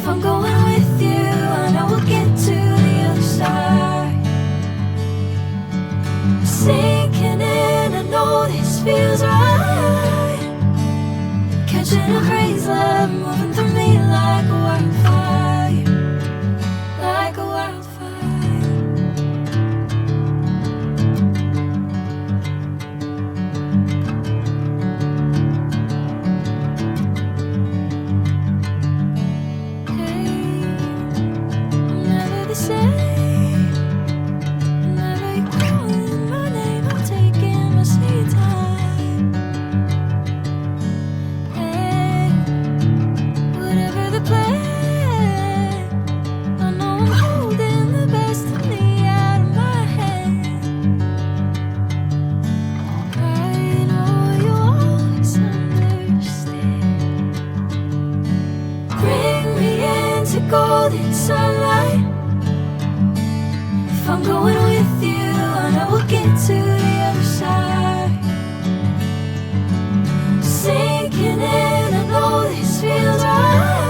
If I'm going with you, I know we'll get to the other side. Sinking in, I know this feels right. Catching a breeze, love moving through me like a wildfire, like a wildfire. Golden sunlight. If I'm going with you, I know we'll get to the other side. Sinking in, I know this feels right.